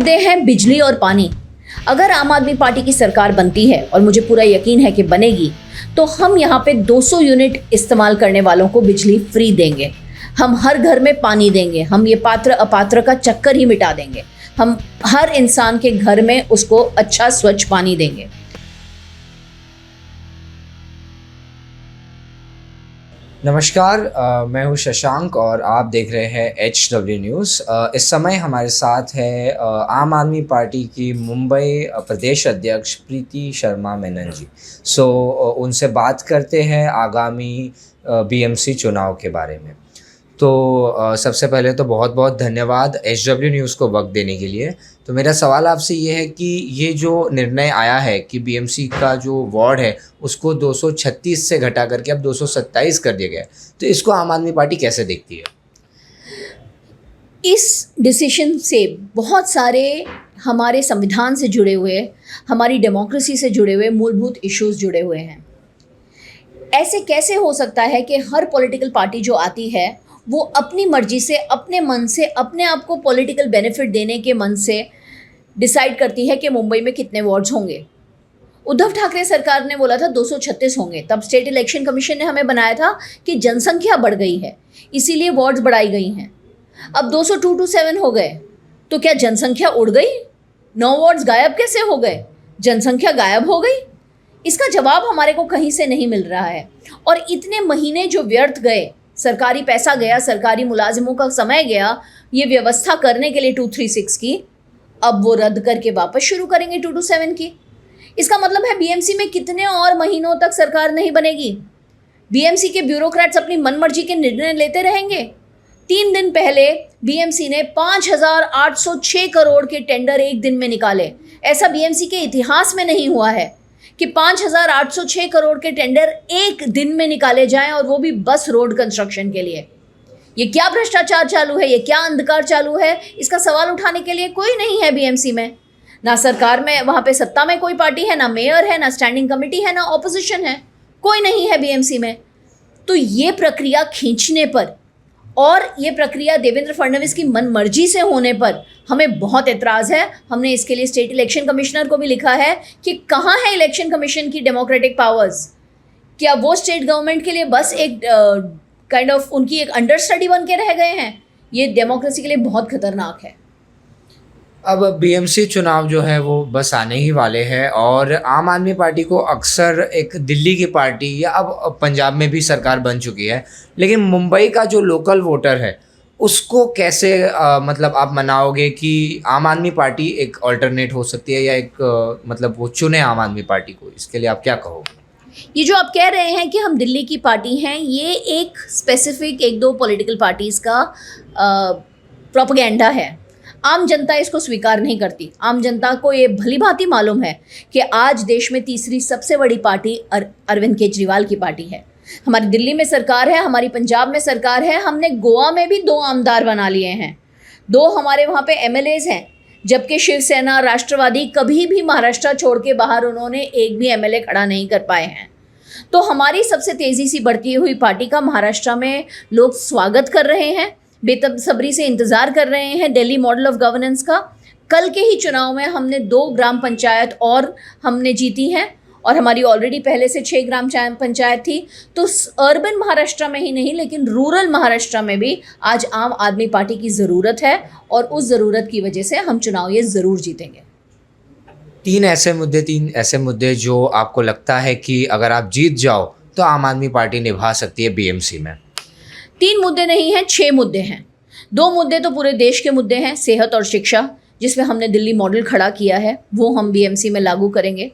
मुद्दे हैं बिजली और पानी। अगर आम आदमी पार्टी की सरकार बनती है, और मुझे पूरा यकीन है कि बनेगी, तो हम यहाँ पे 200 यूनिट इस्तेमाल करने वालों को बिजली फ्री देंगे। हम हर घर में पानी देंगे। हम ये पात्र अपात्र का चक्कर ही मिटा देंगे। हम हर इंसान के घर में उसको अच्छा स्वच्छ पानी देंगे। नमस्कार, मैं हूं शशांक और आप देख रहे हैं HW न्यूज़। इस समय हमारे साथ है आम आदमी पार्टी की मुंबई प्रदेश अध्यक्ष प्रीति शर्मा मेनन जी। उनसे बात करते हैं आगामी BMC चुनाव के बारे में। तो सबसे पहले तो बहुत बहुत धन्यवाद HW न्यूज़ को वक्त देने के लिए। तो मेरा सवाल आपसे ये है कि ये जो निर्णय आया है कि BMC का जो वार्ड है उसको 236 से घटा करके अब 227 कर दिया गया है, तो इसको आम आदमी पार्टी कैसे देखती है? इस डिसीजन से बहुत सारे हमारे संविधान से जुड़े हुए, हमारी डेमोक्रेसी से जुड़े हुए मूलभूत इश्यूज जुड़े हुए हैं। ऐसे कैसे हो सकता है कि हर पॉलिटिकल पार्टी जो आती है वो अपनी मर्जी से, अपने मन से, अपने आप को पॉलिटिकल बेनिफिट देने के मन से डिसाइड करती है कि मुंबई में कितने वार्ड्स होंगे। उद्धव ठाकरे सरकार ने बोला था 236 होंगे। तब स्टेट इलेक्शन कमीशन ने हमें बनाया था कि जनसंख्या बढ़ गई है, इसीलिए वार्ड्स बढ़ाई गई हैं। अब 227 हो गए, तो क्या जनसंख्या उड़ गई? 9 वार्ड्स गायब कैसे हो गए? जनसंख्या गायब हो गई? इसका जवाब हमारे को कहीं से नहीं मिल रहा है। और इतने महीने जो व्यर्थ गए, सरकारी पैसा गया, सरकारी मुलाजिमों का समय गया ये व्यवस्था करने के लिए 236 की, अब वो रद्द करके वापस शुरू करेंगे 227 की। इसका मतलब है BMC में कितने और महीनों तक सरकार नहीं बनेगी? BMC के ब्यूरोक्रेट्स अपनी मनमर्जी के निर्णय लेते रहेंगे। 3 दिन पहले BMC ने 5,806 करोड़ के टेंडर एक दिन में निकाले। ऐसा BMC के इतिहास में नहीं हुआ है कि 5,806 करोड़ के टेंडर एक दिन में निकाले जाएं, और वो भी बस रोड कंस्ट्रक्शन के लिए। ये क्या भ्रष्टाचार चालू है? ये क्या अंधकार चालू है? इसका सवाल उठाने के लिए कोई नहीं है BMC में। ना सरकार में, वहाँ पे सत्ता में कोई पार्टी है, ना मेयर है, ना स्टैंडिंग कमेटी है, ना ऑपोजिशन है, कोई नहीं है BMC में। तो ये प्रक्रिया खींचने पर और ये प्रक्रिया देवेंद्र फडणवीस की मनमर्जी से होने पर हमें बहुत एतराज़ है। हमने इसके लिए स्टेट इलेक्शन कमिश्नर को भी लिखा है कि कहाँ है इलेक्शन कमीशन की डेमोक्रेटिक पावर्स? क्या वो स्टेट गवर्नमेंट के लिए बस एक काइंड ऑफ उनकी एक अंडरस्टडी बन के रह गए हैं? ये डेमोक्रेसी के लिए बहुत खतरनाक है। अब BMC चुनाव जो है वो बस आने ही वाले हैं और आम आदमी पार्टी को अक्सर एक दिल्ली की पार्टी या अब पंजाब में भी सरकार बन चुकी है, लेकिन मुंबई का जो लोकल वोटर है उसको कैसे मतलब आप मनाओगे कि आम आदमी पार्टी एक अल्टरनेट हो सकती है या एक मतलब वो चुने आम आदमी पार्टी को? इसके लिए आप क्या कहोगे? ये जो आप कह रहे हैं कि हम दिल्ली की पार्टी हैं, ये एक स्पेसिफिक 1-2 पॉलिटिकल पार्टीज़ का प्रोपेगेंडा है। आम जनता इसको स्वीकार नहीं करती। आम जनता को ये भली भांति मालूम है कि आज देश में तीसरी सबसे बड़ी पार्टी अरविंद केजरीवाल की पार्टी है। हमारी दिल्ली में सरकार है, हमारी पंजाब में सरकार है। हमने गोवा में भी 2 आमदार बना लिए हैं, 2 हमारे वहाँ पे MLAs हैं, जबकि शिवसेना, राष्ट्रवादी कभी भी महाराष्ट्र छोड़ के बाहर उन्होंने एक भी MLA खड़ा नहीं कर पाए हैं। तो हमारी सबसे तेज़ी से बढ़ती हुई पार्टी का महाराष्ट्र में लोग स्वागत कर रहे हैं, बेसब्री से इंतज़ार कर रहे हैं दिल्ली मॉडल ऑफ गवर्नेंस का। कल के ही चुनाव में हमने 2 ग्राम पंचायत और हमने जीती हैं, और हमारी ऑलरेडी पहले से 6 ग्राम पंचायत थी। तो अर्बन महाराष्ट्र में ही नहीं, लेकिन रूरल महाराष्ट्र में भी आज आम आदमी पार्टी की ज़रूरत है, और उस ज़रूरत की वजह से हम चुनाव ये ज़रूर जीतेंगे। 3 ऐसे मुद्दे जो आपको लगता है कि अगर आप जीत जाओ तो आम आदमी पार्टी निभा सकती है BMC में? 3 मुद्दे नहीं हैं, 6 मुद्दे हैं। 2 मुद्दे तो पूरे देश के मुद्दे हैं, सेहत और शिक्षा, जिसमें हमने दिल्ली मॉडल खड़ा किया है, वो हम BMC में लागू करेंगे।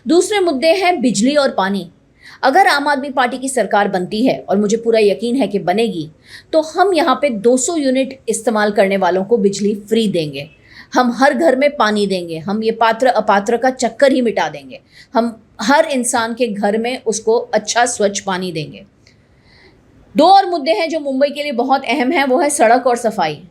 दूसरे मुद्दे हैं बिजली और पानी। अगर आम आदमी पार्टी की सरकार बनती है, और मुझे पूरा यकीन है कि बनेगी, तो हम यहाँ पे 200 यूनिट इस्तेमाल करने वालों को बिजली फ्री देंगे। हम हर घर में पानी देंगे। हम ये पात्र अपात्र का चक्कर ही मिटा देंगे। हम हर इंसान के घर में उसको अच्छा स्वच्छ पानी देंगे। 2 और मुद्दे हैं जो मुंबई के लिए बहुत अहम हैं, वो है सड़क और सफाई।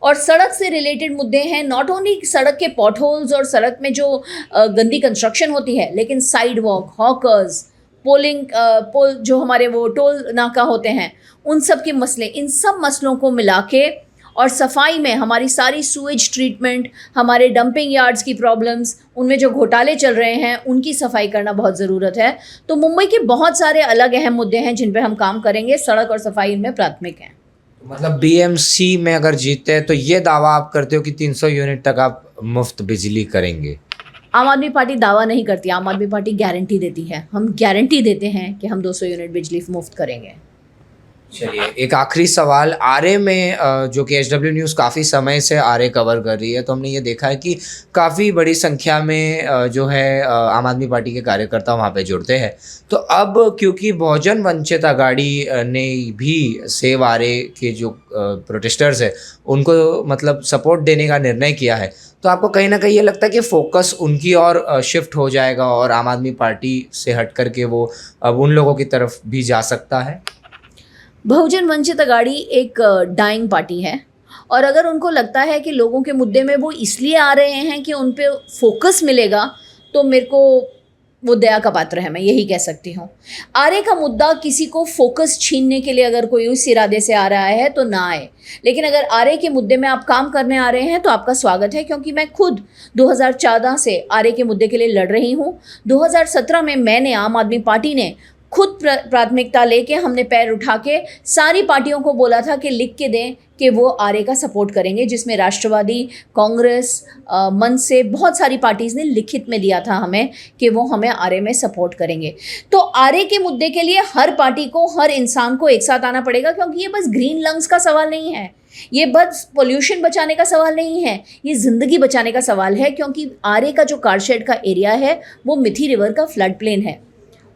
और सड़क से रिलेटेड मुद्दे हैं, नॉट ओनली सड़क के पॉटहोल्स और सड़क में जो गंदी कंस्ट्रक्शन होती है, लेकिन साइड वॉक, हॉकर्स, पोल जो हमारे वो टोल नाका होते हैं, उन सब के मसले, इन सब मसलों को मिला के और सफाई में हमारी सारी सूएज ट्रीटमेंट, हमारे डंपिंग यार्ड्स की प्रॉब्लम्स, उनमें जो घोटाले चल रहे हैं उनकी सफाई करना बहुत ज़रूरत है। तो मुंबई के बहुत सारे अलग अहम मुद्दे हैं जिन पे हम काम करेंगे। सड़क और सफाई इनमें प्राथमिक हैं। मतलब बीएमसी में अगर जीते हैं तो ये दावा आप करते हो कि 300 यूनिट तक आप मुफ्त बिजली करेंगे? आम आदमी पार्टी दावा नहीं करती, आम आदमी पार्टी गारंटी देती है। हम गारंटी देते हैं कि हम 200 यूनिट बिजली मुफ्त करेंगे। चलिए, एक आखिरी सवाल। आरए में जो कि एचडब्ल्यू न्यूज़ काफ़ी समय से आरए कवर कर रही है, तो हमने ये देखा है कि काफ़ी बड़ी संख्या में जो है आम आदमी पार्टी के कार्यकर्ता वहाँ पे जुड़ते हैं। तो अब क्योंकि बहुजन वंचित अघाड़ी ने भी सेव आरए के जो प्रोटेस्टर्स है उनको मतलब सपोर्ट देने का निर्णय किया है, तो आपको कहीं ना कहीं ये लगता है कि फोकस उनकी ओर शिफ्ट हो जाएगा और आम आदमी पार्टी से हट कर के वो अब उन लोगों की तरफ भी जा सकता है? बहुजन वंचित अघाड़ी एक डाइंग पार्टी है, और अगर उनको लगता है कि लोगों के मुद्दे में वो इसलिए आ रहे हैं कि उन पे फोकस मिलेगा, तो मेरे को वो दया का पात्र है, मैं यही कह सकती हूँ। आरए का मुद्दा किसी को फोकस छीनने के लिए अगर कोई उस इरादे से आ रहा है तो ना आए, लेकिन अगर आरए के मुद्दे में आप काम करने आ रहे हैं तो आपका स्वागत है, क्योंकि मैं खुद 2014 से आरए के मुद्दे के लिए लड़ रही हूँ। 2017 में मैंने, आम आदमी पार्टी ने खुद प्राथमिकता लेके, हमने पैर उठा के सारी पार्टियों को बोला था कि लिख के दें कि वो आरए का सपोर्ट करेंगे, जिसमें राष्ट्रवादी, कांग्रेस, मंच से बहुत सारी पार्टीज़ ने लिखित में दिया था हमें कि वो हमें आरए में सपोर्ट करेंगे। तो आरए के मुद्दे के लिए हर पार्टी को, हर इंसान को एक साथ आना पड़ेगा, क्योंकि ये बस ग्रीन लंग्स का सवाल नहीं है, ये बस पोल्यूशन बचाने का सवाल नहीं है, ये ज़िंदगी बचाने का सवाल है। क्योंकि आरए का जो कारशेड का एरिया है वो मिथी रिवर का फ्लड प्लेन है,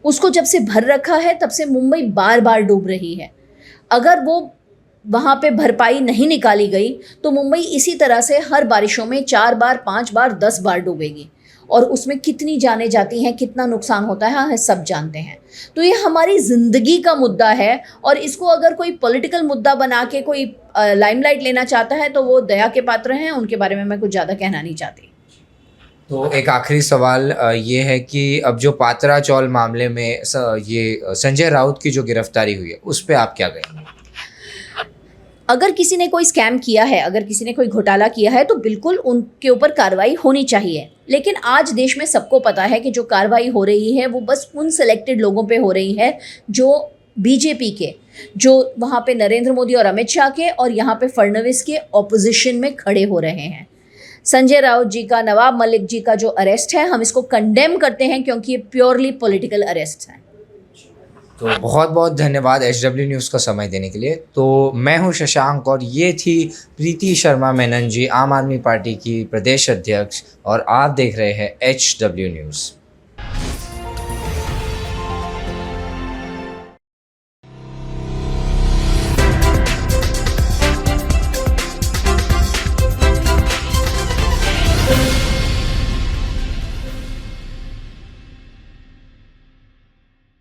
उसको जब से भर रखा है तब से मुंबई बार बार डूब रही है। अगर वो वहाँ पे भरपाई नहीं निकाली गई तो मुंबई इसी तरह से हर बारिशों में 4 बार, 5 बार, 10 बार डूबेगी, और उसमें कितनी जानें जाती हैं, कितना नुकसान होता है, हम सब जानते हैं। तो ये हमारी ज़िंदगी का मुद्दा है, और इसको अगर कोई पॉलिटिकल मुद्दा बना के कोई लाइमलाइट लेना चाहता है तो वो दया के पात्र हैं, उनके बारे में मैं कुछ ज़्यादा कहना नहीं चाहती। तो एक आखिरी सवाल ये है कि अब जो पात्रा चौल मामले में ये संजय राउत की जो गिरफ्तारी हुई है उस पर आप क्या कहेंगे? अगर किसी ने कोई स्कैम किया है, अगर किसी ने कोई घोटाला किया है, तो बिल्कुल उनके ऊपर कार्रवाई होनी चाहिए। लेकिन आज देश में सबको पता है कि जो कार्रवाई हो रही है वो बस उन सेलेक्टेड लोगों पे हो रही है जो बीजेपी के, जो वहाँ पे नरेंद्र मोदी और अमित शाह के, और यहाँ पे फडणवीस के ऑपोजिशन में खड़े हो रहे हैं। संजय राउत जी का, नवाब मलिक जी का जो अरेस्ट है, हम इसको कंडेम करते हैं, क्योंकि ये प्योरली पॉलिटिकल अरेस्ट है। तो बहुत बहुत धन्यवाद एचडब्ल्यू न्यूज़ का समय देने के लिए। तो मैं हूं शशांक और ये थी प्रीति शर्मा मेनन जी, आम आदमी पार्टी की प्रदेश अध्यक्ष, और आप देख रहे हैं एचडब्ल्यू न्यूज़।